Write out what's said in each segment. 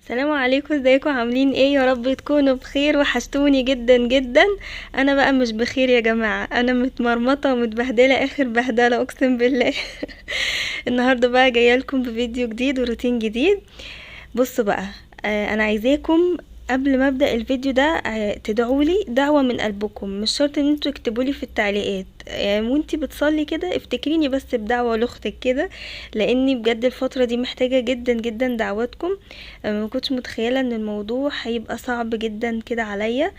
السلام عليكم، ازيكم؟ عاملين ايه؟ يا رب تكونوا بخير. وحشتوني جدا جدا. انا بقى مش بخير يا جماعة، انا متمرمطة ومتبهدلة اخر بهدلة اقسم بالله. النهاردة بقى جاية لكم بفيديو جديد وروتين جديد. بصوا بقى، انا عايزاكم قبل ما ابدا الفيديو ده تدعولي دعوة من قلبكم. مش شرط ان انتوا تكتبولي في التعليقات، وانتي بتصلي كده افتكريني بس بدعوة لاختك كده، لاني بجد الفترة دي محتاجة جدا جدا دعواتكم. ما كنتش متخيلة ان الموضوع هيبقى صعب جدا كده عليا.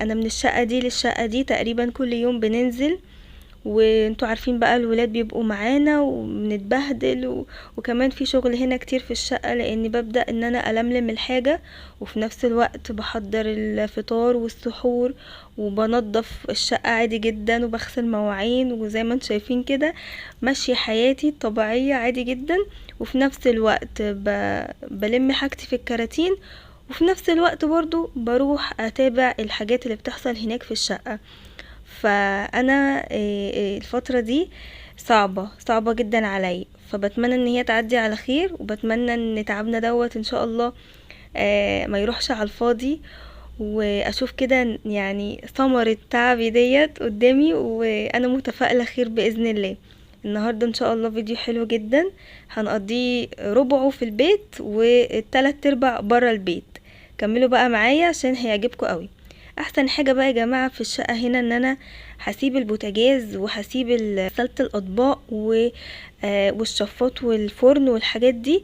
انا من الشقة دي للشقة دي تقريبا كل يوم بننزل، وانتوا عارفين بقى الولاد بيبقوا معانا وبنتبهدل وكمان في شغل هنا كتير في الشقة، لاني ببدأ ان انا ألملم الحاجة وفي نفس الوقت بحضر الفطار والسحور وبنضف الشقة عادي جدا وبغسل مواعين، وزي ما انتوا شايفين كده ماشية حياتي الطبيعية عادي جدا. وفي نفس الوقت بلم حاجتي في الكراتين، وفي نفس الوقت برضو بروح اتابع الحاجات اللي بتحصل هناك في الشقة. فانا الفترة دي صعبة صعبة جدا علي، فبتمنى ان هي تعدي على خير، وبتمنى ان تعبنا دوت ان شاء الله ما يروحش على الفاضي، واشوف كده يعني ثمرة تعبي ديت قدامي، وانا متفائلة خير باذن الله. النهاردة ان شاء الله فيديو حلو جدا، هنقضيه ربعه في البيت والتلات ارباع برا البيت. كملوا بقى معايا عشان هيعجبكم قوي. احسن حاجة بقى يا جماعة في الشقة هنا ان انا هسيب البوتاجاز وهسيب غسالة الاطباق والشفاط والفرن والحاجات دي،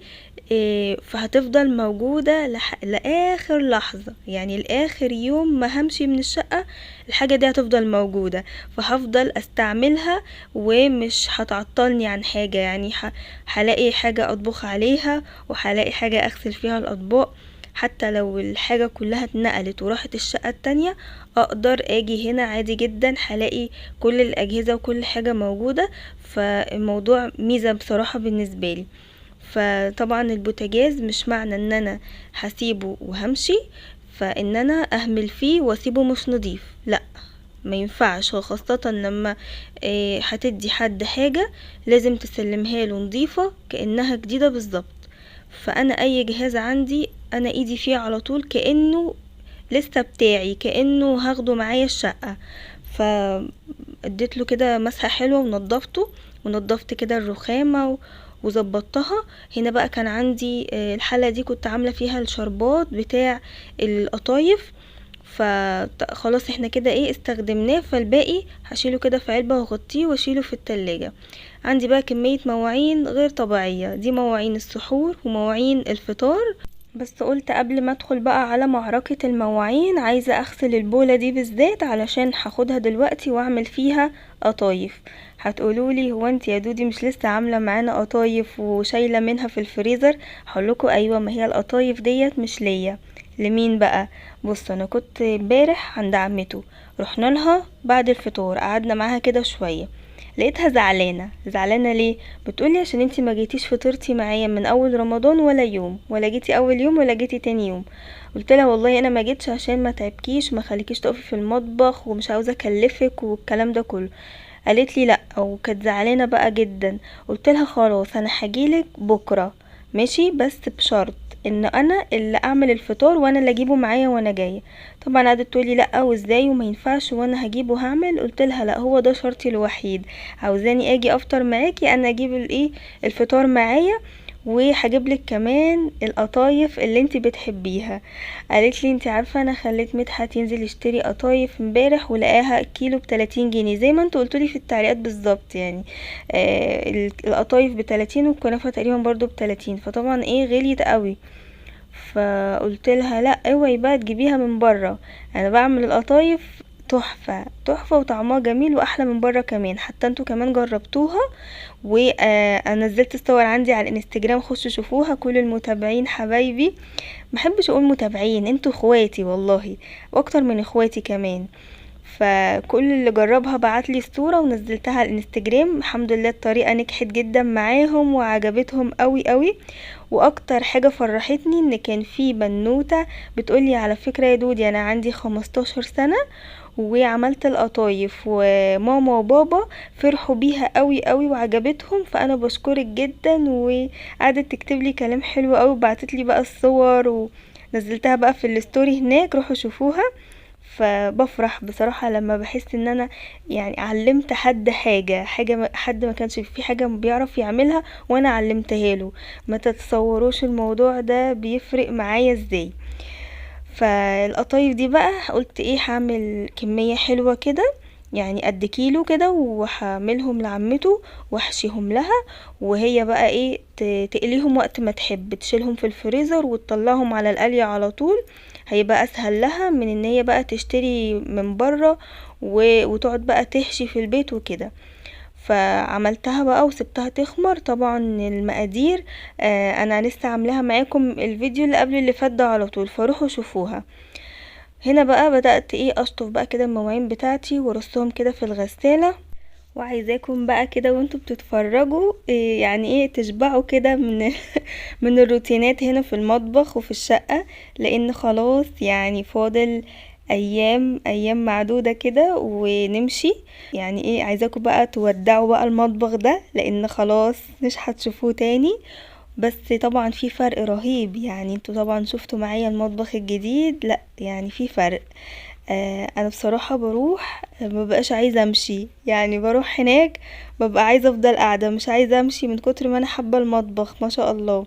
فهتفضل موجودة لآخر لحظة، يعني لآخر يوم ما همشي من الشقة الحاجة دي هتفضل موجودة، فهفضل استعملها ومش هتعطلني عن حاجة. يعني هلاقي حاجة اطبخ عليها وهلاقي حاجة اغسل فيها الاطباق. حتى لو الحاجة كلها اتنقلت وراحت الشقة التانية، اقدر اجي هنا عادي جدا هلاقي كل الاجهزة وكل حاجة موجودة. فالموضوع ميزة بصراحة بالنسبة لي. فطبعا البوتاجاز مش معنى ان انا هسيبه وهمشي فان انا اهمل فيه واسيبه مش نضيف، لا، ما ينفعش. خاصة لما هتدي حد حاجة لازم تسلمها له نضيفة كأنها جديدة بالظبط. فانا اي جهاز عندي انا ايدي فيه على طول كأنه لسه بتاعي، كأنه هاخده معايا الشقة. فاديت له كده مسحة حلوة ونضفته، ونضفت كده الرخامة وظبطتها. هنا بقى كان عندي الحلة دي كنت عاملة فيها الشربات بتاع القطايف، فخلاص احنا كده ايه استخدمناه، فالباقي هشيله كده في علبة واغطيه واشيله في التلاجة. عندي بقى كمية مواعين غير طبيعية، دي مواعين السحور ومواعين الفطار. بس قلت قبل ما ادخل بقى على معركة المواعين عايزة اغسل البولة دي بالذات، علشان هاخدها دلوقتي واعمل فيها قطايف. هتقولولي هو انت يا دودي مش لسه عاملة معانا قطايف وشايلة منها في الفريزر؟ هقولكوا ايوه، ما هي القطايف ديت مش ليا. لمين بقى؟ بص، انا كنت امبارح عند عمته، رحنا لها بعد الفطور قعدنا معاها كده شوية. لقيتها زعلانة. زعلانة ليه؟ بتقولي عشان انتي ما جيتيش فطرتي معايا من اول رمضان ولا يوم، ولا جيتي اول يوم ولا جيتي تاني يوم. قلت لها والله انا ما جيتش عشان ما تعبكيش، ما خليكيش تقفي في المطبخ، ومش عاوزه اكلفك والكلام ده كله. قالت لي لا، وكانت زعلانه بقى جدا. قلت لها خلاص انا هجيلك بكره، ماشي، بس بشرط ان انا اللي اعمل الفطار وانا اللي اجيبه معايا وانا جايه. طبعا قعدت تقولي لا وازاي وما ينفعش وانا هجيبه هعمل. قلت لها لا، هو ده شرطي الوحيد. عاوزاني اجي افطر معاكي، انا اجيب الايه الفطار معايا، وهجيب لك كمان القطايف اللي انتي بتحبيها. قالت لي انتي عارفه انا خليت مدحت ينزل يشتري قطايف امبارح ولقاها كيلو ب30 جنيه زي ما انتوا قلتولي في التعليقات بالظبط. يعني القطايف ب30 والكنافه تقريبا برضو ب30، فطبعا ايه غليت قوي. فقلت لها لا اوعي بقى تجيبيها من بره، انا بعمل القطايف تحفة تحفة وطعمها جميل واحلى من بره كمان، حتى انتوا كمان جربتوها. وانا نزلت الصور عندي على الانستجرام، خشوا شوفوها كل المتابعين حبايبي. محبش اقول متابعين، انتوا اخواتي والله، واكتر من اخواتي كمان. فكل اللي جربها بعتلي الصورة ونزلتها على الانستجرام. الحمد لله الطريقة نجحت جدا معاهم وعجبتهم قوي قوي. واكتر حاجة فرحتني ان كان في بنوتة بتقولي على فكرة يا دودي انا عندي 15 سنة وعملت القطايف وماما وبابا فرحوا بيها قوي قوي وعجبتهم، فانا بشكرك جدا. وقعدت تكتب لي كلام حلو قوي وبعتت لي بقى الصور ونزلتها بقى في الستوري هناك، روحوا شوفوها. فبفرح بصراحة لما بحس ان انا يعني علمت حد حاجة حد ما كانش في حاجة بيعرف يعملها وانا علمتها له. ما تتصوروش الموضوع ده بيفرق معايا ازاي. فالقطايف دي بقى قلت ايه، هعمل كمية حلوة كده يعني قد كيلو كده، وهعملهم لعمته واحشيهم لها، وهي بقى ايه تقليهم وقت ما تحب، تشيلهم في الفريزر وتطلعهم على القلي على طول. هيبقى اسهل لها من ان هي بقى تشتري من بره وتقعد بقى تحشي في البيت وكده. فعملتها بقى وسبتها تخمر. طبعا المقادير انا لسه عاملاها معاكم الفيديو اللي قبل اللي فات ده على طول، فروحوا شوفوها. هنا بقى بدأت ايه اشطف بقى كده المواعين بتاعتي وارصهم كده في الغسالة، وعايزاكم بقى كده وانتوا بتتفرجوا إيه يعني ايه تشبعوا كده من من الروتينات هنا في المطبخ وفي الشقة، لان خلاص يعني فاضل ايام معدودة كده ونمشي. يعني ايه عايزاكم بقى تودعوا بقى المطبخ ده لان خلاص مش هتشوفوه تاني. بس طبعا في فرق رهيب، يعني انتوا طبعا شفتوا معايا المطبخ الجديد، لا يعني في فرق. انا بصراحة بروح مبقاش عايزة امشي، يعني بروح هناك ببقى عايزة افضل قاعدة مش عايزة امشي من كتر ما انا حابة المطبخ ما شاء الله.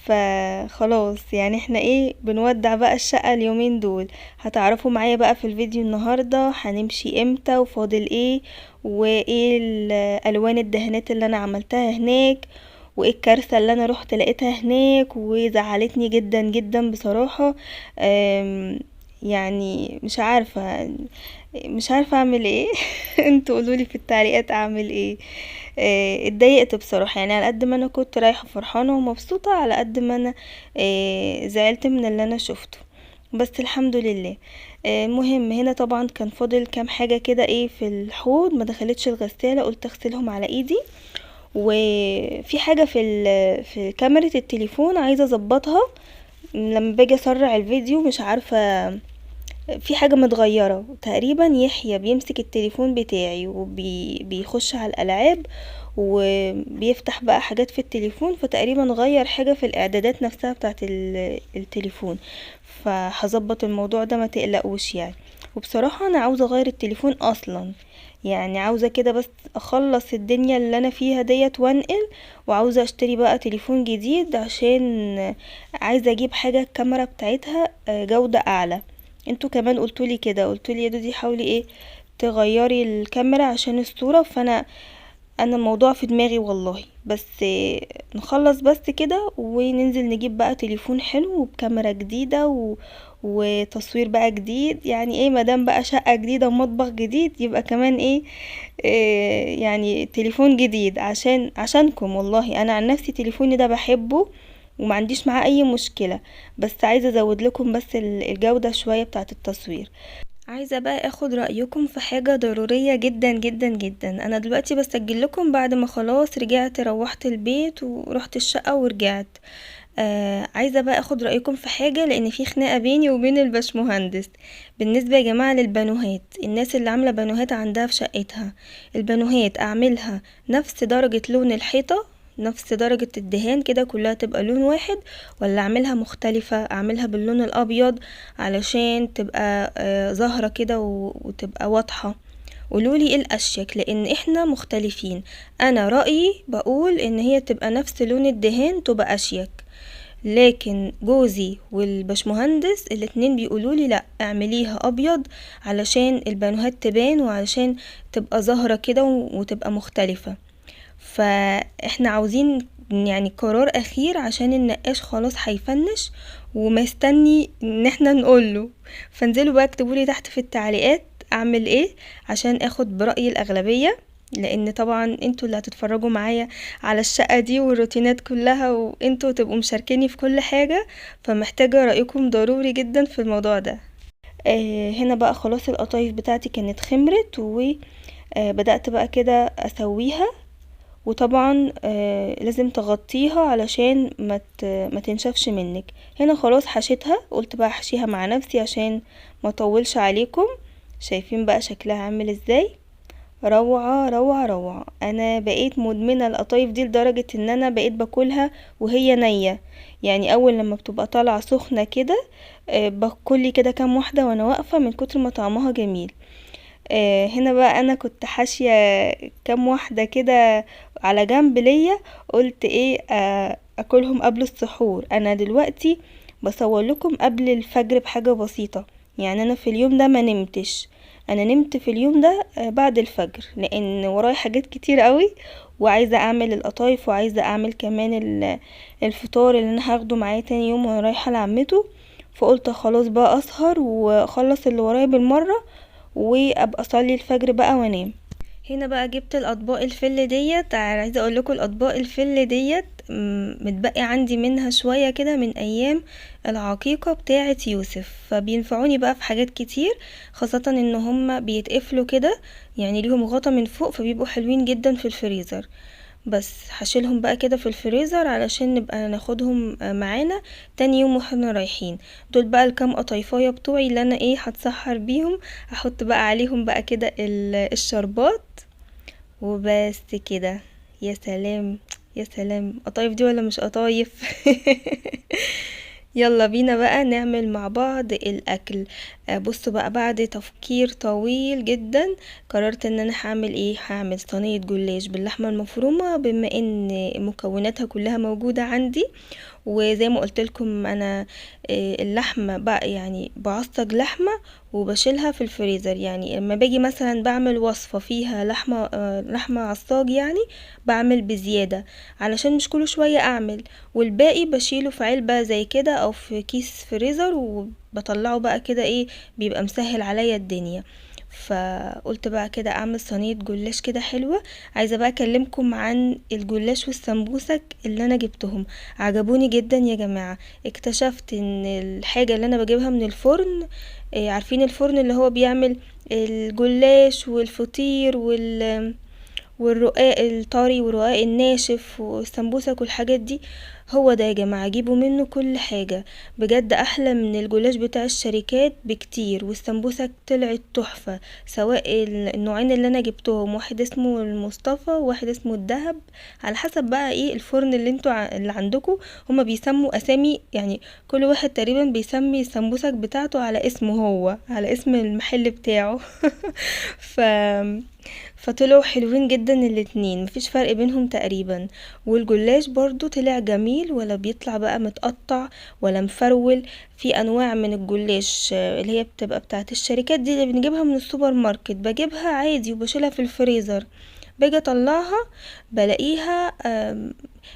فخلاص يعني احنا ايه بنودع بقى الشقة اليومين دول. هتعرفوا معايا بقى في الفيديو النهاردة هنمشي امتى وفاضل ايه، وايه الالوان الدهانات اللي انا عملتها هناك، وايه الكارثة اللي انا رحت لقيتها هناك وزعلتني جدا جدا بصراحة. يعني مش عارفة اعمل ايه. انتوا قولولي في التعليقات اعمل ايه. اتضايقت بصراحة، يعني على قد ما انا كنت رايحة فرحانة ومبسوطة على قد ما انا زعلت من اللي انا شفته. بس الحمد لله. مهم هنا طبعا كان فاضل كام حاجة كده ايه في الحوض ما دخلتش الغسالة، قلت اغسلهم على ايدي. وفي حاجة في كاميرا التليفون عايزة اظبطها لما باجي اسرع الفيديو، مش عارفة في حاجة متغيرة تقريبا. يحيى بيمسك التليفون بتاعي وبيخش على الألعاب وبيفتح بقى حاجات في التليفون، فتقريبا غير حاجة في الإعدادات نفسها بتاعت التليفون. فهظبط الموضوع ده ما تقلقوش يعني. وبصراحة أنا عاوزة أغير التليفون أصلا، يعني عاوزة كده بس أخلص الدنيا اللي أنا فيها ديت وانقل، وعاوزة أشتري بقى تليفون جديد عشان عايزة أجيب حاجة الكاميرا بتاعتها جودة أعلى. انتوا كمان قلتولي كده، قلتولي يا دودي حاولي ايه تغيري الكاميرا عشان الصورة. فانا الموضوع في دماغي والله، بس نخلص بس كده وننزل نجيب بقى تليفون حلو وبكاميرا جديدة وتصوير بقى جديد. يعني ايه مادام بقى شقة جديدة ومطبخ جديد يبقى كمان إيه يعني تليفون جديد عشانكم. والله انا عن نفسي تليفوني ده بحبه وما عنديش معاه اي مشكلة، بس عايزة ازود لكم بس الجودة شوية بتاعة التصوير. عايزة بقى اخد رأيكم في حاجة ضرورية جدا جدا جدا. انا دلوقتي بسجل لكم بعد ما خلاص رجعت روحت البيت ورحت الشقة ورجعت. عايزة بقى اخد رأيكم في حاجة لان في خناقة بيني وبين الباشمهندس. بالنسبة يا جماعة للبانوهات، الناس اللي عاملة بانوهات عندها في شقتها، البانوهات اعملها نفس درجة لون الحيطة نفس درجة الدهان كده كلها تبقى لون واحد، ولا اعملها مختلفة اعملها باللون الابيض علشان تبقى ظاهرة كده وتبقى واضحة. قولولي ايه الاشيك لان احنا مختلفين. انا رأيي بقول ان هي تبقى نفس لون الدهان تبقى اشيك، لكن جوزي والبشمهندس الاتنين بيقولولي لا اعمليها ابيض علشان البانوهات تبان وعلشان تبقى ظاهرة كده وتبقى مختلفة. فاحنا عاوزين يعني قرار اخير عشان النقاش خلاص هيفنش وما يستني ان احنا نقوله. فانزلوا بقى اكتبولي تحت في التعليقات اعمل ايه عشان اخد برأي الاغلبية، لان طبعا انتوا اللي هتتفرجوا معايا على الشقة دي والروتينات كلها وانتوا تبقوا مشاركيني في كل حاجة، فمحتاجة رأيكم ضروري جدا في الموضوع ده. هنا بقى خلاص القطايف بتاعتي كانت خمرت، وبدأت بقى كده اسويها. وطبعا لازم تغطيها علشان ما تنشفش منك. هنا خلاص حشيتها، قلت بقى احشيها مع نفسي عشان ما اطولش عليكم. شايفين بقى شكلها عامل ازاي؟ روعة روعة روعة. انا بقيت مدمنة القطايف دي لدرجة ان انا بقيت باكلها وهي نية. يعني اول لما بتبقى طالعة سخنة كده باكلي كده كام واحدة وانا واقفة من كتر ما طعمها جميل. هنا بقى انا كنت حاشية كام واحدة كده على جنب ليا، قلت ايه اكلهم قبل السحور. انا دلوقتي بصور لكم قبل الفجر بحاجة بسيطة. يعني انا في اليوم ده ما نمتش، انا نمت في اليوم ده بعد الفجر، لان ورايا حاجات كتير قوي، وعايزة اعمل القطايف، وعايزة اعمل كمان الفطار اللي انا هاخده معايا تاني يوم وانا رايحة لعمته. فقلت خلاص بقى اسهر واخلص اللي ورايا بالمرة، وابقى اصلي الفجر بقى وانام. هنا بقى جبت الاطباق الفل ديت. عايزه اقول لكم الاطباق الفل ديت متبقي عندي منها شويه كده من ايام العقيقه بتاعه يوسف، فبينفعوني بقى في حاجات كتير، خاصه ان هم بيتقفلوا كده، يعني ليهم غطا من فوق، فبيبقوا حلوين جدا في الفريزر. بس هشيلهم بقى كده في الفريزر علشان نبقى ناخدهم معانا تاني يوم واحنا رايحين. دول بقى الكام قطايفايه بتوعي اللي انا ايه هتسحر بيهم. هحط بقى عليهم بقى كده الشربات وبس كده. يا سلام يا سلام، قطايف دي ولا مش قطايف؟ يلا بينا بقى نعمل مع بعض الاكل. بصوا بقى، بعد تفكير طويل جدا قررت ان انا هعمل ايه، هعمل صينيه جلاش باللحمه المفرومه، بما ان مكوناتها كلها موجوده عندي. وزي ما قلت لكم انا اللحمه بقى يعني بعصج لحمه وبشيلها في الفريزر. يعني لما باجي مثلا بعمل وصفه فيها لحمه عصاج، يعني بعمل بزياده علشان مش كل شويه اعمل، والباقي بشيله في علبه زي كده او في كيس فريزر، وبطلعه بقى كده ايه، بيبقى مسهل عليا الدنيا. فقلت بقى كده اعمل صينيه جلاش كده حلوه. عايزه بقى اكلمكم عن الجلاش والسمبوسك اللي انا جبتهم، عجبوني جدا يا جماعه. اكتشفت ان الحاجه اللي انا بجيبها من الفرن، عارفين الفرن اللي هو بيعمل الجلاش والفطير والرقاق الطري والرقاق الناشف والسمبوسك والحاجات دي، هو ده يا جماعة. جيبوا منه كل حاجة، بجد احلى من الجلاش بتاع الشركات بكتير. والسمبوسك طلعت تحفة، سواء النوعين اللي انا جبتهم، واحد اسمه المصطفى وواحد اسمه الدهب، على حسب بقى ايه الفرن اللي انتوا اللي عندكم. هما بيسموا اسامي، يعني كل واحد تقريبا بيسمي السمبوسك بتاعته على اسمه هو، على اسم المحل بتاعه. ف فطلعوا حلوين جدا الاتنين، مفيش فرق بينهم تقريبا. والجلاش برضو طلع جميل، ولا بيطلع بقى متقطع ولا مفرول. في انواع من الجلاش اللي هي بتبقى بتاعت الشركات دي اللي بنجيبها من السوبر ماركت، بجيبها عادي وبشيلها في الفريزر، باجي اطلعها بلاقيها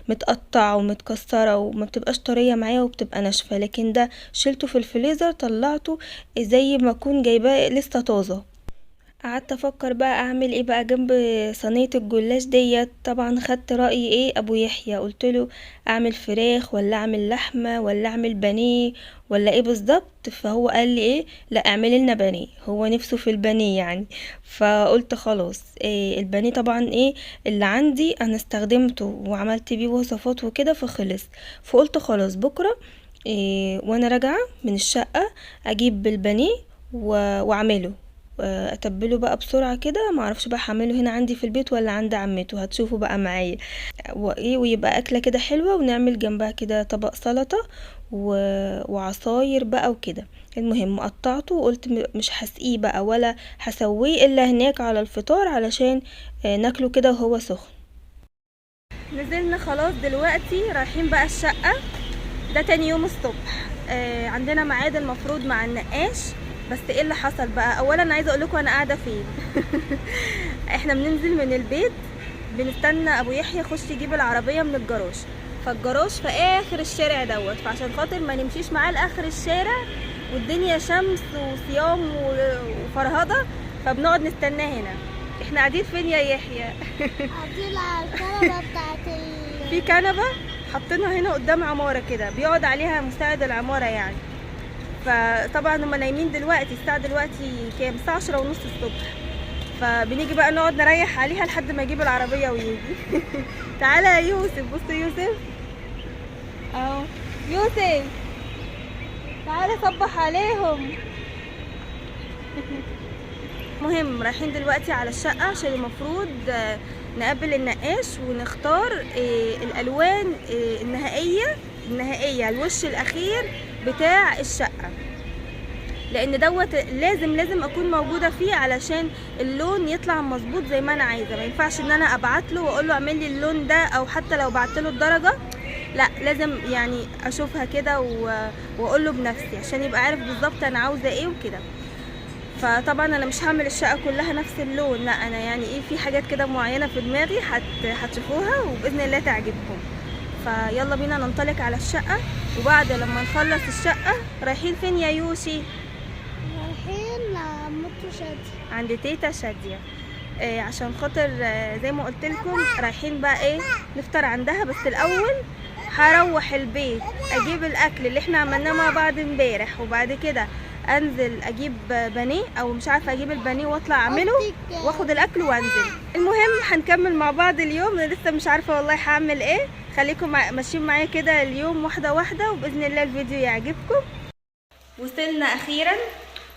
متقطعه ومتكسره وما بتبقاش طريه معايا وبتبقى ناشفه. لكن ده شلته في الفريزر طلعته زي ما اكون جايباه لسه طازه. قعدت افكر بقى اعمل ايه بقى جنب صينيه الجلاش ديت. طبعا خدت راي ايه ابو يحيى، قلت له اعمل فراخ ولا اعمل لحمه ولا اعمل بانيه ولا ايه بالظبط. فهو قال لي ايه، لا اعملي لنا بانيه، هو نفسه في البانيه يعني. فقلت خلاص إيه البانيه طبعا ايه اللي عندي انا استخدمته وعملت بيه وصفات وكده فخلص. فقلت خلاص بكره إيه وانا راجعه من الشقه اجيب البانيه واعمله، اتبله بقى بسرعه كده. معرفش بقى هعمله هنا عندي في البيت ولا عند عمته، هتشوفوا بقى معايا. وايه ويبقى اكله كده حلوه، ونعمل جنبها كده طبق سلطه وعصاير بقى وكده. المهم قطعته وقلت مش هسقيه بقى ولا هسويه الا هناك على الفطار علشان ناكله كده وهو سخن. نزلنا خلاص دلوقتي رايحين بقى الشقه. ده تاني يوم الصبح، عندنا ميعاد المفروض مع النقاش. بس ايه اللي حصل بقى؟ اولا عايزه اقول لكم انا قاعده فين. احنا بننزل من البيت بنستنى ابو يحيى يخش يجيب العربيه من الجراج، فالجراج في اخر الشارع دوت، فعشان خاطر ما نمشيش معاه لاخر الشارع والدنيا شمس وصيام وفرهضه، فبنقعد نستناه هنا. احنا قاعدين فين يا يحيى؟ قاعدين على الكنبه في كنبه حاطينها هنا قدام عماره كده، بيقعد عليها مساعد العماره يعني. فطبعا هما نايمين دلوقتي، الساعه دلوقتي كام؟ الساعه 10:30 الصبح. فبنيجي بقى نقعد نريح عليها لحد ما يجيب العربيه ويجي. تعالى يا يوسف، بص يوسف اهو. يوسف تعالى صبح عليهم. مهم رايحين دلوقتي على الشقة عشان المفروض نقابل النقاش ونختار الألوان النهائية الوش الأخير بتاع الشقة، لأن دوت لازم أكون موجودة فيه علشان اللون يطلع مظبوط زي ما أنا عايزة. ما ينفعش إن أنا أبعتله وأقوله اعمل لي اللون ده، أو حتى لو بعتله الدرجة لا، لازم يعني أشوفها كده وأقوله بنفسي عشان يبقى عارف بالظبط أنا عاوزة إيه وكده. فطبعا انا مش هعمل الشقه كلها نفس اللون، لا انا يعني ايه، في حاجات كده معينه في دماغي هتشوفوها وباذن الله تعجبكم. فيلا بينا ننطلق على الشقه، وبعد لما نخلص الشقه رايحين فين يا يوشي؟ رايحين مطو شادي عند تيتا شاديه، عشان خاطر زي ما قلت لكم رايحين بقى ايه نفطر عندها. بس الاول هروح البيت اجيب الاكل اللي احنا عملناه مع بعض امبارح، وبعد كده انزل اجيب بانيه او مش عارفه اجيب البانيه واطلع اعمله واخد الاكل وانزل. المهم هنكمل مع بعض اليوم، انا لسه مش عارفه والله هعمل ايه. خليكم ماشيين معايا كده اليوم واحده واحده، وباذن الله الفيديو يعجبكم. وصلنا اخيرا،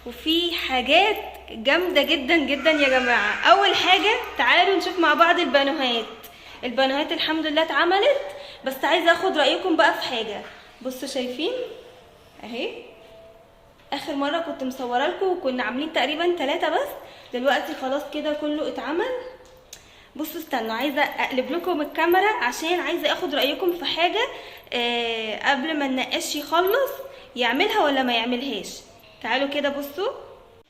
وفي حاجات جامده جدا جدا يا جماعه. اول حاجه تعالوا نشوف مع بعض البانوهات الحمد لله اتعملت، بس عايزه اخد رايكم بقى في حاجه. بصوا شايفين اهي، اخر مره كنت مصوره لكم وكنا عاملين تقريبا 3 بس، دلوقتي خلاص كده كله اتعمل. بصوا استنوا، عايزه اقلب لكم الكاميرا عشان عايزه اخد رايكم في حاجه قبل ما النقاش يخلص يعملها ولا ما يعملهاش. تعالوا كده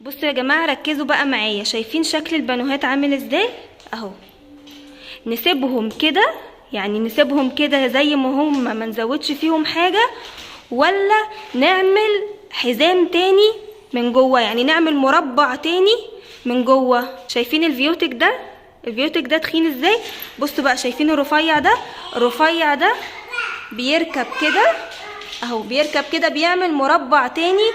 بصوا يا جماعه، ركزوا بقى معايا. شايفين شكل البانوهات عامل ازاي اهو؟ نسيبهم كده، يعني نسيبهم كده زي ما هم، ما نزودش فيهم حاجه، ولا نعمل حزام تاني من جوه، يعني نعمل مربع تاني من جوه. شايفين الفيوتك ده تخين ازاي؟ بصوا بقى، شايفين الرفيع ده بيركب كده اهو، بيركب كده بيعمل مربع تاني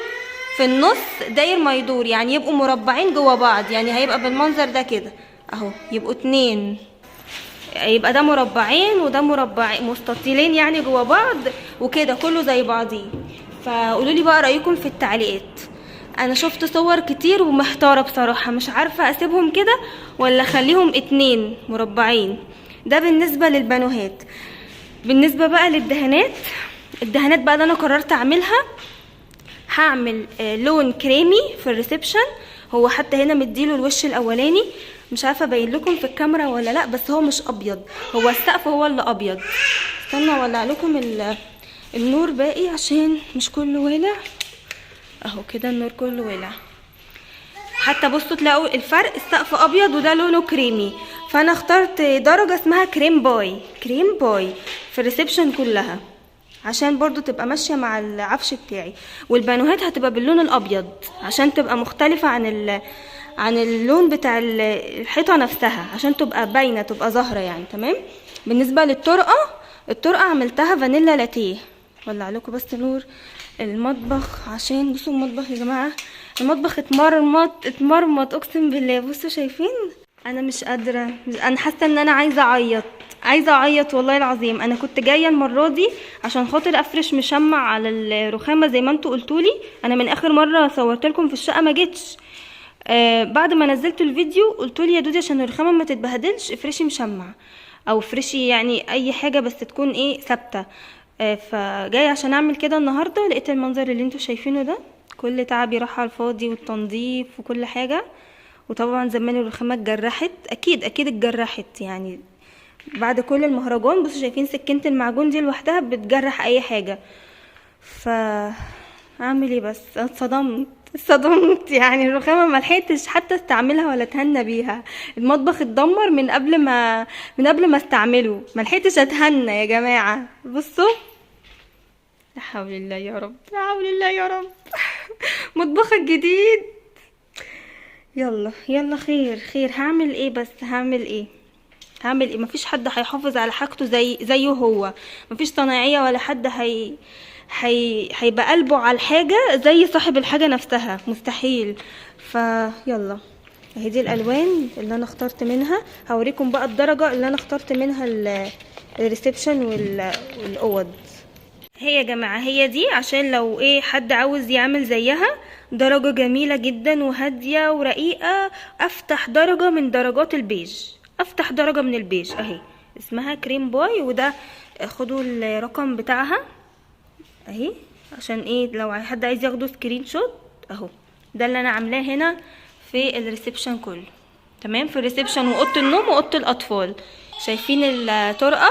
في النص داير ما يدور، يعني يبقوا مربعين جوه بعض، يعني هيبقى بالمنظر ده كده اهو، يبقوا 2، يبقى ده مربعين وده مربعين مستطيلين يعني جوه بعض، وكده كله زي بعضيه. فقولوا لي بقى رايكم في التعليقات. انا شفت صور كتير ومحتاره بصراحه، مش عارفه اسيبهم كده ولا اخليهم 2 مربعين. ده بالنسبه للبانوهات. بالنسبه بقى الدهانات بقى اللي انا قررت اعملها، هعمل لون كريمي في الريسبشن. هو حتى هنا مديله الوش الاولاني، مش عارفه ابين لكم في الكاميرا ولا لا، بس هو مش ابيض، هو السقف هو اللي ابيض. استنى اولع لكم النور باقي عشان مش كله والع اهو كده، النور كله والع. حتى بصوا تلاقوا الفرق، السقف ابيض وده لونه كريمي. فانا اخترت درجه اسمها كريم باي في الريسبشن كلها، عشان برضو تبقى ماشيه مع العفش بتاعي. والبانوهات هتبقى باللون الابيض عشان تبقى مختلفه عن اللون بتاع الحيطه نفسها، عشان تبقى باينه، تبقى ظاهره يعني. تمام. بالنسبه الطرقه عملتها فانيلا لاتيه. ولع لكم بس نور المطبخ عشان بصوا المطبخ يا جماعه، المطبخ اتمرمط اقسم بالله. بصوا شايفين، انا مش قادره، انا حاسه ان انا عايزه اعيط والله العظيم. انا كنت جايه المره دي عشان خاطر افرش مشمع على الرخامه زي ما انتوا قلتولي. انا من اخر مره صورت لكم في الشقه ما جيتش، بعد ما نزلت الفيديو قلتولي يا دودي عشان الرخامه ما تتبهدلش افرشي مشمع او افرشي يعني اي حاجه بس تكون ايه ثابته. فجايه عشان اعمل كده النهارده، لقيت المنظر اللي انتوا شايفينه ده، كل تعبي راح على الفاضي والتنظيف وكل حاجه. وطبعا زمان الرخامه اتجرحت، اكيد اتجرحت يعني بعد كل المهرجان. بصوا شايفين سكينه المعجون دي لوحدها بتجرح اي حاجه. اعمل ايه بس، اتصدمت يعني. الرخامه ما لحقتش حتى استعملها ولا اتهنى بيها. المطبخ اتدمر من قبل ما استعمله، ما لحقتش اتهنى يا جماعه. بصوا، لا حول الله يا رب، لا حول الله يا رب. مطبخ الجديد، يلا خير. هعمل ايه؟ مفيش حد هيحافظ على حاجته زيه هو، مفيش صنايعيه ولا حد هيبقى قلبه على الحاجة زي صاحب الحاجة نفسها، مستحيل. فيلا اهي دي الالوان اللي انا اخترت منها. هوريكم بقى الدرجة اللي انا اخترت منها الريسبشن والاوض. هي يا جماعة هي دي، عشان لو ايه حد عاوز يعمل زيها. درجة جميلة جدا وهادية ورقيقة، افتح درجة من درجات البيج، افتح درجة من البيج اهي، اسمها كريم باي. وده خدوا الرقم بتاعها اهي، عشان ايه لو حد عايز ياخده سكرين شوت اهو. ده اللي انا عاملاه هنا في الريسبشن كله، تمام. في الريسبشن واوضه النوم واوضه الاطفال. شايفين الطرقه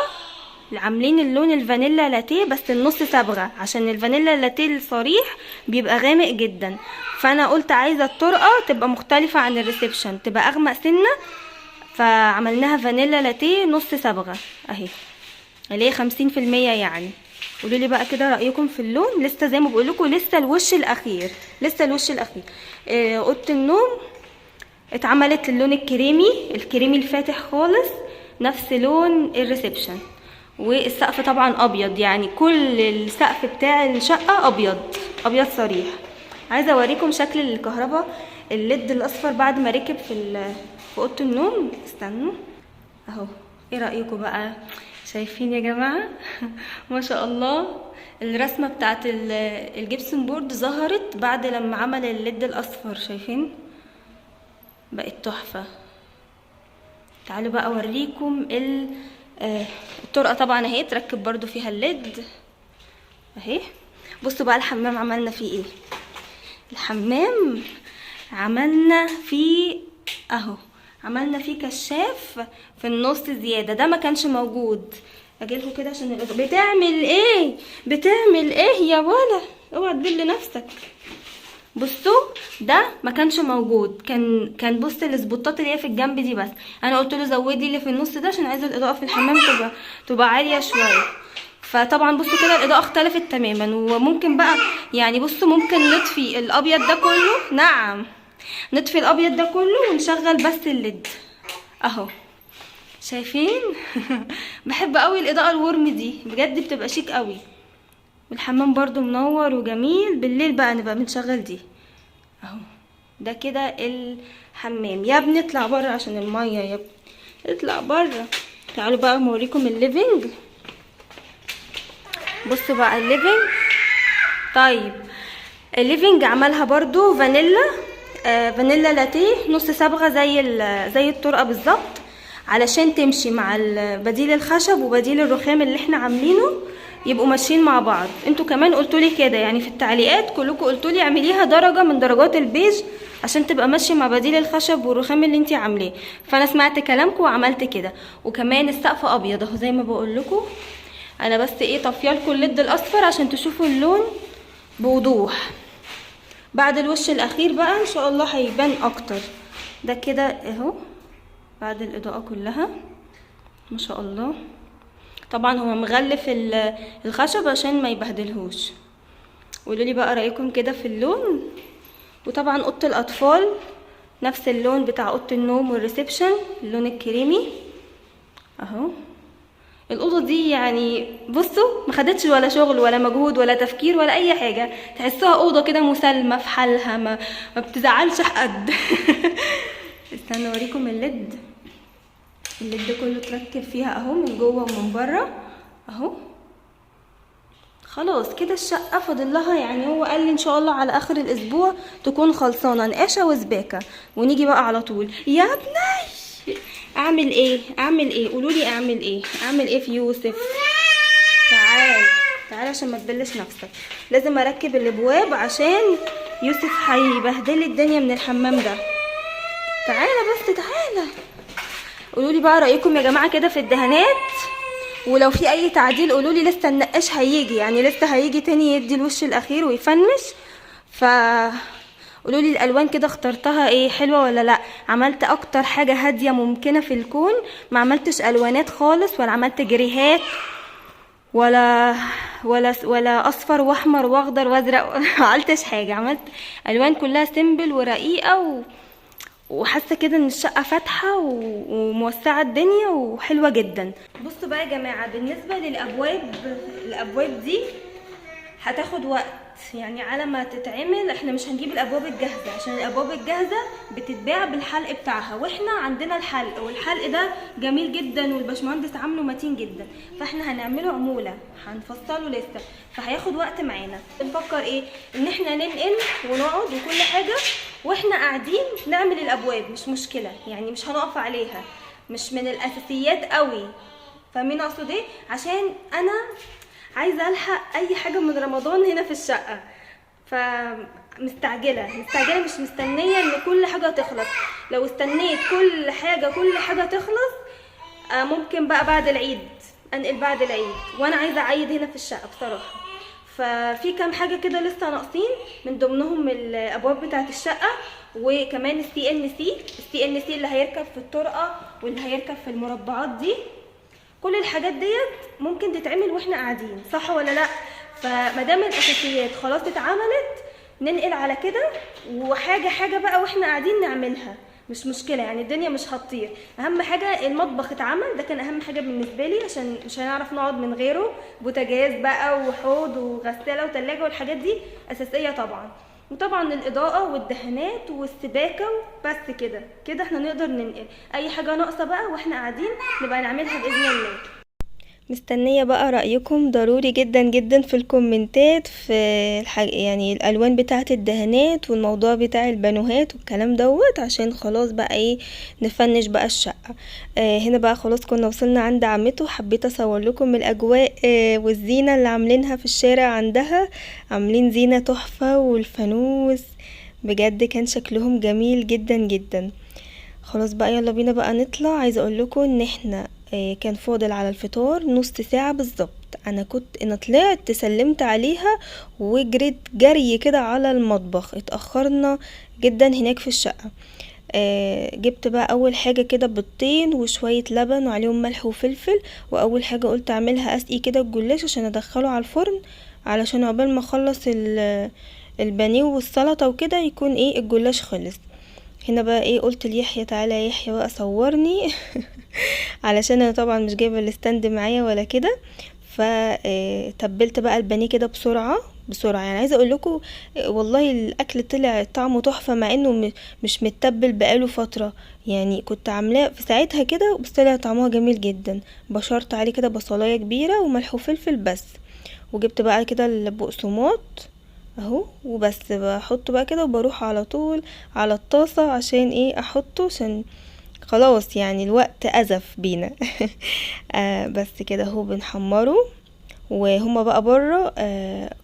اللي عاملين اللون الفانيلا لاتيه بس النص صبغه، عشان الفانيلا لاتيه الصريح بيبقى غامق جدا، فانا قلت عايزه الطرقه تبقى مختلفه عن الريسبشن، تبقى اغمق سنه، فعملناها فانيلا لاتيه نص صبغه اهي، اللي هي 50% يعني. قولوا لي بقى كده رايكم في اللون. لسه زي ما بقول لكم، لسه الوش الاخير، لسه الوش الاخير. اوضه النوم اتعملت اللون الكريمي الفاتح خالص، نفس لون الريسبشن. والسقف طبعا ابيض، يعني كل السقف بتاع الشقه ابيض صريح. عايزه اوريكم شكل الكهرباء الليد الاصفر بعد ما ركب في اوضه النوم. استنوا اهو، ايه رايكم بقى؟ شايفين يا جماعه؟ ما شاء الله الرسمه بتاعت الجبسون بورد ظهرت بعد لما عمل الليد الاصفر، شايفين؟ بقت تحفه. تعالوا بقى اوريكم الطرقه. طبعا اهي تركب برضو فيها الليد اهي. بصوا بقى الحمام عملنا فيه ايه. الحمام عملنا فيه اهو، عملنا فيه كشاف في النص زياده، ده ما كانش موجود. اجيلكوا كده عشان بتعمل ايه يا ولا؟ اوعى تبل نفسك. بصوا ده ما كانش موجود، كان بص السبوتات اللي هي في الجنب دي بس. انا قلت له زودي اللي في النص ده عشان عايزه الاضاءه في الحمام تبقى عاليه شويه. فطبعا بصوا كده الاضاءه اختلفت تماما. وممكن بقى يعني بصوا ممكن نطفي الابيض ده كله، نعم نطفي الابيض ده كله ونشغل بس الليد اهو. شايفين؟ بحب قوي الاضاءه الورم دي بجد، بتبقى شيك قوي. والحمام برضو منور وجميل. بالليل بقى نبقى بنشغل دي اهو. ده كده الحمام. يا ابني اطلع بره عشان الميه، يا ابني اطلع بره. تعالوا بقى اوريكم الليفينج. بصوا بقى الليفينج. طيب الليفينج عملها برضو فانيلا لاتيه نص صبغه زي الطرقه بالظبط، علشان تمشي مع بديل الخشب وبديل الرخام اللي احنا عاملينه، يبقوا ماشيين مع بعض. انتوا كمان قلتوا لي كده يعني في التعليقات، كلكم قلتوا لي اعمليها درجه من درجات البيج عشان تبقى ماشيه مع بديل الخشب والرخام اللي انتي عاملاه. فانا سمعت كلامكم وعملت كده. وكمان السقف ابيض اهو زي ما بقول لكم. انا بس ايه طافيه لكم الليد الاصفر عشان تشوفوا اللون بوضوح. بعد الوش الاخير بقى ان شاء الله هيبان اكتر. ده كده اهو بعد الاضاءه كلها ما شاء الله. طبعا هو مغلف الخشب عشان ما يبهدلهوش. قولوا لي بقى رايكم كده في اللون. وطبعا اوضه الاطفال نفس اللون بتاع اوضه النوم والريسبشن، اللون الكريمي اهو. الاوضه دي يعني بصوا ما خدتش ولا شغل ولا مجهود ولا تفكير ولا اي حاجه، تحسوها اوضه كده مسالمه في حالها، ما بتزعلش حد. استنوا اوريكم الليد كله تركب فيها اهو، من جوه ومن بره اهو. خلاص كده الشقه فاضل لها، يعني هو قال لي ان شاء الله على اخر الاسبوع تكون خلصانه نقاشه وسباكه ونيجي بقى على طول. يا ابني اعمل ايه قولوا لي اعمل ايه في يوسف؟ تعال عشان ما تبلش نفسك. لازم اركب الابواب عشان يوسف هيبهدل الدنيا من الحمام ده. تعالى قولوا لي بقى رايكم يا جماعه كده في الدهانات. ولو في اي تعديل قولوا لي. لسه النقاش هيجي، يعني لسه هيجي تاني يدي الوش الاخير ويفنش. قولوا لي الالوان كده اخترتها ايه، حلوه ولا لا؟ عملت اكتر حاجه هاديه ممكنه في الكون، ما عملتش الوانات خالص، ولا عملت جريهات ولا اصفر واحمر واخضر وازرق. ما عملتش حاجه، عملت الوان كلها سيمبل ورقيقه وحاسه كده ان الشقه فاتحه وموسعه الدنيا وحلوه جدا. بصوا بقى يا جماعه بالنسبه للابواب دي هتاخد وقت يعني على ما تتعمل. احنا مش هنجيب الابواب الجاهزه عشان الابواب الجاهزه بتتباع بالحلق بتاعها، واحنا عندنا الحلق، والحلق ده جميل جدا والباشمهندس عامله متين جدا، فاحنا هنعمله عموله هنفصله لسه، فهياخد وقت معانا. بنفكر ايه؟ ان احنا ننقل ونقعد وكل حاجه واحنا قاعدين نعمل الابواب، مش مشكله يعني، مش هنقف عليها، مش من الاساسيات قوي. فاهمين اقصد ايه؟ عشان انا عايزه الحق اي حاجه من رمضان هنا في الشقه، فمستعجله مش مستنيه ان كل حاجه تخلص. لو استنيت كل حاجه تخلص ممكن بقى بعد العيد انقل، بعد العيد، وانا عايزه اعيد هنا في الشقه بصراحه. ففي كام حاجه كده لسه ناقصين، من ضمنهم الابواب بتاعه الشقه، وكمان السي ان سي اللي هيركب في الطرقه واللي هيركب في المربعات دي. كل الحاجات ديت ممكن تتعمل واحنا قاعدين، صح ولا لا؟ فمادام الاساسيات خلاص اتعملت ننقل على كده، وحاجه بقى واحنا قاعدين نعملها، مش مشكله يعني، الدنيا مش هتطير. اهم حاجه المطبخ اتعمل، ده كان اهم حاجه بالنسبه لي عشان مش هنعرف نقعد من غيره. بوتاجاز بقى وحوض وغساله وتلاجة والحاجات دي اساسيه طبعا، وطبعا الاضاءه والدهانات والسباكه. بس كده احنا نقدر ننقل. اي حاجه ناقصه بقى واحنا قاعدين نبقى نعملها باذن الله. مستنيه بقى رايكم ضروري جدا جدا في الكومنتات في يعني الالوان بتاعه الدهانات والموضوع بتاع البانوهات والكلام دوت، عشان خلاص بقى ايه نفنش بقى الشقه. هنا بقى خلاص كنا وصلنا عند عمته، حبيت اصور لكم الاجواء والزينه اللي عاملينها في الشارع عندها، عاملين زينه تحفه والفانوس بجد كان شكلهم جميل جدا جدا. خلاص بقى يلا بينا بقى نطلع. عايزه اقول لكم ان احنا كان فاضل على الفطار نص ساعة بالظبط. انا طلعت سلمت عليها وجريت جري كده على المطبخ، اتأخرنا جدا هناك في الشقة. جبت بقى اول حاجة كده بيضتين وشوية لبن وعليهم ملح وفلفل، واول حاجة قلت اعملها اسقي كده الجلاش عشان ادخله على الفرن، علشان عقبال ما اخلص البانيه والسلطة وكده يكون ايه الجلاش خلص. هنا بقى ايه قلت ليحيى تعالى يا يحيى بقى صورني علشان انا طبعا مش جايبه الستاند معايا ولا كده. فتبلت بقى البانيه كده بسرعه يعني. عايزه اقول لكم والله الاكل طلع طعمه تحفه، مع انه مش متبل بقاله فتره يعني، كنت عاملاه في ساعتها كده بس طلع طعمها جميل جدا. بشرت عليه كده بصلايه كبيره وملح وفلفل بس، وجبت بقى كده البقسماط اهو وبس، بحطه بقى كده وبروح على طول على الطاسة عشان ايه احطه، عشان خلاص يعني الوقت ازف بينا بس كده اهو بنحمره. وهما بقى بره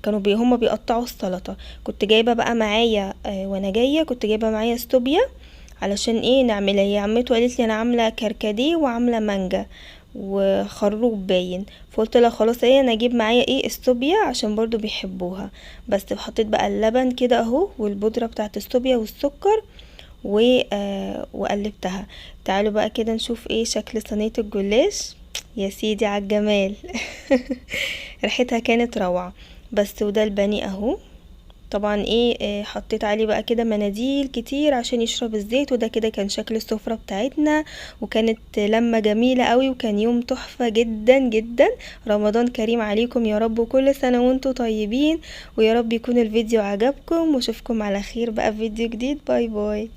كانوا هما بيقطعوا السلطة. كنت جايبة بقى معايا وانا جاية كنت جايبة معايا ستوبيا علشان ايه نعملها. هي عمته قالت لي انا عاملة كركديه وعاملة مانجا وخروب باين، فقلت لها خلاص ايه انا اجيب معايا ايه استوبيا عشان برضو بيحبوها. بس حطيت بقى اللبن كده اهو والبودرة بتاعت استوبيا والسكر وقلبتها. تعالوا بقى كده نشوف ايه شكل صينية الجلاش. يا سيدي على الجمال ريحتها كانت روعة. بس وده البانيه اهو طبعا ايه حطيت عليه بقى كده مناديل كتير عشان يشرب الزيت. وده كده كان شكل السفرة بتاعتنا، وكانت لمة جميلة قوي، وكان يوم تحفة جدا جدا. رمضان كريم عليكم يا رب، وكل سنة وانتم طيبين، ويا رب يكون الفيديو عجبكم، واشوفكم على خير بقى في فيديو جديد. باي باي.